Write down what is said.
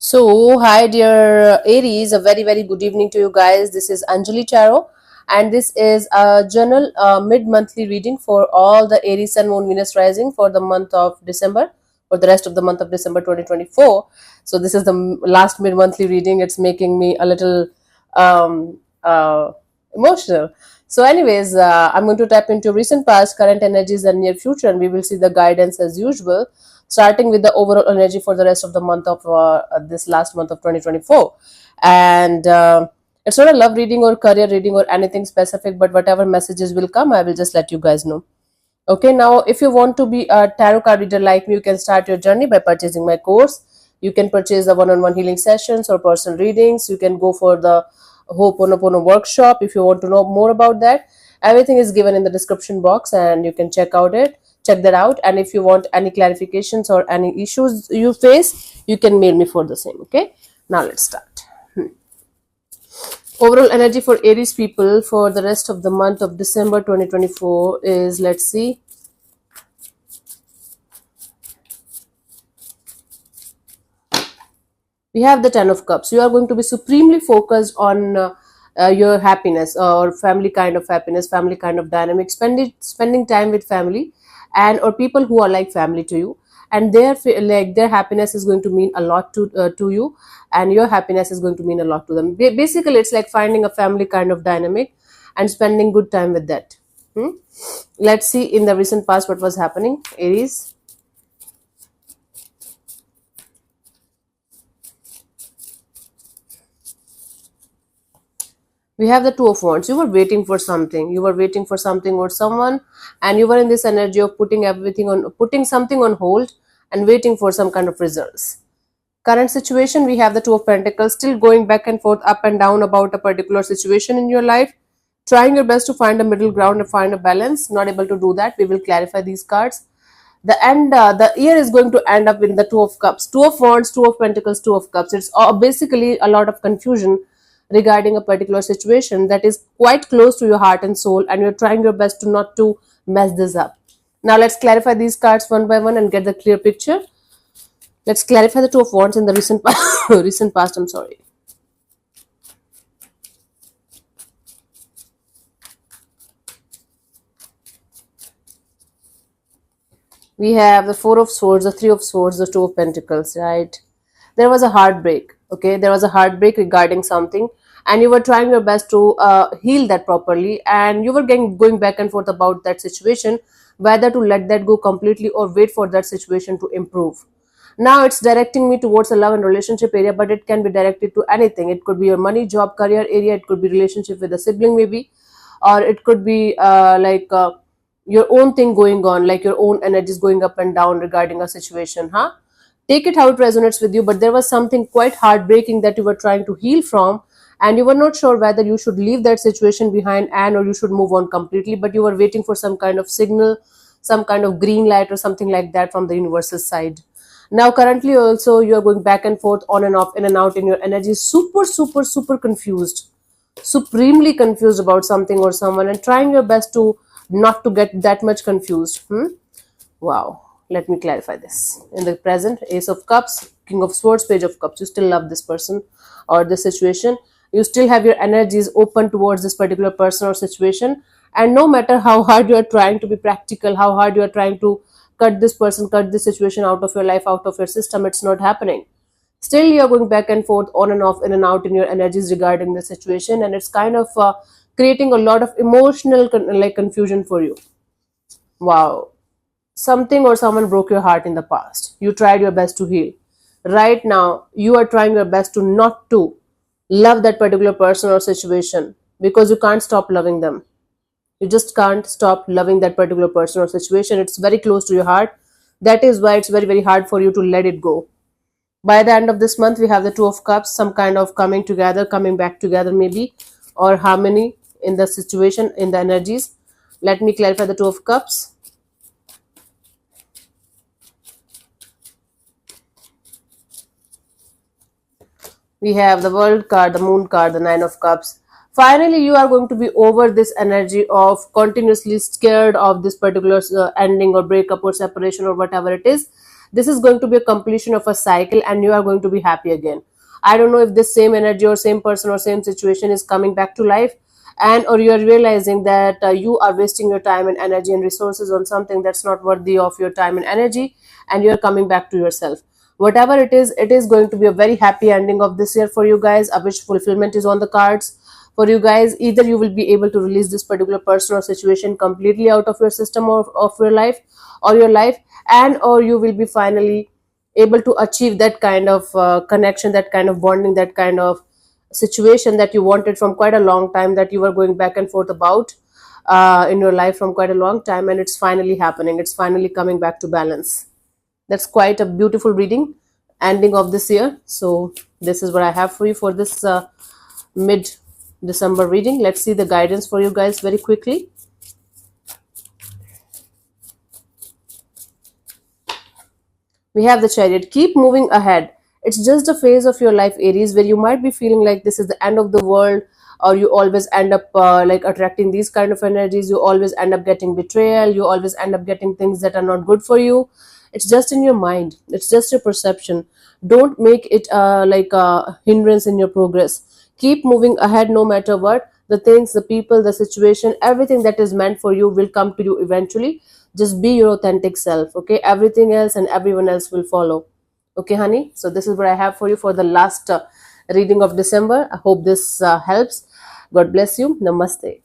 Hi dear Aries, a very good evening to you guys. This is Anjali Charo, and this is a general mid-monthly reading for all the Aries Sun Moon Venus rising for the month of December, for the rest of the month of December 2024. So this is the last mid-monthly reading. It's making me a little um, uh, emotional. I'm going to tap into recent past, current energies, and near future, and we will see the guidance as usual, starting with the overall energy for the rest of the month of this last month of 2024. And it's not a love reading or career reading or anything specific, but whatever messages will come, I will just let you guys know. Okay, now if you want to be a tarot card reader like me, you can start your journey by purchasing my course. You can purchase the one-on-one healing sessions or personal readings. You can go for the Ho'oponopono workshop if you want to know more about that. Everything is given in the description box, and you can check that out. And if you want any clarifications or any issues you face, you can mail me for the same. Okay, now let's start. Overall energy for Aries people for the rest of the month of December 2024 is, let's see. We have the Ten of Cups. You are going to be supremely focused on your happiness or family kind of happiness, family kind of dynamic, spending time with family and or people who are like family to you, and their happiness is going to mean a lot to you, and your happiness is going to mean a lot to them. Basically, it's like finding a family kind of dynamic and spending good time with that. Hmm? Let's see in the recent past what was happening, Aries. We have the Two of Wands. You were waiting for something. You were waiting for something or someone, and you were in this energy of putting something on hold and waiting for some kind of results. Current situation, we have the Two of Pentacles, still going back and forth, up and down about a particular situation in your life, trying your best to find a middle ground and find a balance. Not able to do that. We will clarify these cards. The year is going to end up in the Two of Cups, Two of Wands, Two of Pentacles, Two of Cups. It's basically a lot of confusion regarding a particular situation that is quite close to your heart and soul, and you're trying your best to not to mess this up. Now let's clarify these cards one by one and get the clear picture. Let's clarify the Two of Wands in the recent recent past. I'm sorry. We have the Four of Swords, the Three of Swords, the Two of Pentacles, right? There was a heartbreak, okay? There was a heartbreak regarding something, and you were trying your best to heal that properly, and you were going back and forth about that situation, whether to let that go completely or wait for that situation to improve. Now it's directing me towards a love and relationship area, but it can be directed to anything. It could be your money, job, career area. It could be relationship with a sibling, maybe, or it could be your own thing going on, like your own energies going up and down regarding a situation. Take it how it resonates with you, but there was something quite heartbreaking that you were trying to heal from, and you were not sure whether you should leave that situation behind and or you should move on completely, but you were waiting for some kind of signal, some kind of green light or something like that from the universe's side. Now currently also you are going back and forth, on and off, in and out in your energy, super confused, supremely confused about something or someone, and trying your best to not to get that much confused. Wow, let me clarify this. In the present, Ace of Cups, King of Swords, Page of Cups, you still love this person or this situation. You still have your energies open towards this particular person or situation, and no matter how hard you are trying to be practical, how hard you are trying to cut this person, cut this situation out of your life, out of your system, it's not happening. Still you're going back and forth, on and off, in and out in your energies regarding the situation, and it's kind of creating a lot of emotional confusion for you. Wow, something or someone broke your heart in the past. You tried your best to heal. Right now you are trying your best to not to love that particular person or situation, because you can't stop loving them. You just can't stop loving that particular person or situation. It's very close to your heart. That is why it's very hard for you to let it go. By the end of this month, we have the Two of Cups, some kind of coming together, coming back together maybe, or harmony in the situation, in the energies. Let me clarify the Two of Cups. We have the World card, the Moon card, the Nine of Cups. Finally, you are going to be over this energy of continuously scared of this particular ending or breakup or separation or whatever it is. This is going to be a completion of a cycle, and you are going to be happy again. I don't know if this same energy or same person or same situation is coming back to life, and or you are realizing that you are wasting your time and energy and resources on something that's not worthy of your time and energy, and you are coming back to yourself. Whatever it is going to be a very happy ending of this year for you guys. A wish fulfillment is on the cards for you guys. Either you will be able to release this particular person or situation completely out of your system or of your life or your life, and or you will be finally able to achieve that kind of connection, that kind of bonding, that kind of situation that you wanted from quite a long time, that you were going back and forth about in your life from quite a long time, and it's finally happening. It's finally coming back to balance. That's quite a beautiful reading, ending of this year. So this is what I have for you for this mid December reading. Let's see the guidance for you guys very quickly. We have the Chariot. Keep moving ahead. It's just a phase of your life, Aries, where you might be feeling like this is the end of the world, or you always end up like attracting these kind of energies. You always end up getting betrayal. You always end up getting things that are not good for you. It's just in your mind. It's just your perception. Don't make it like a hindrance in your progress. Keep moving ahead no matter what. The things, the people, the situation, everything that is meant for you will come to you eventually. Just be your authentic self, okay? Everything else and everyone else will follow. Okay, honey? So this is what I have for you for the last reading of December. I hope this helps. God bless you. Namaste.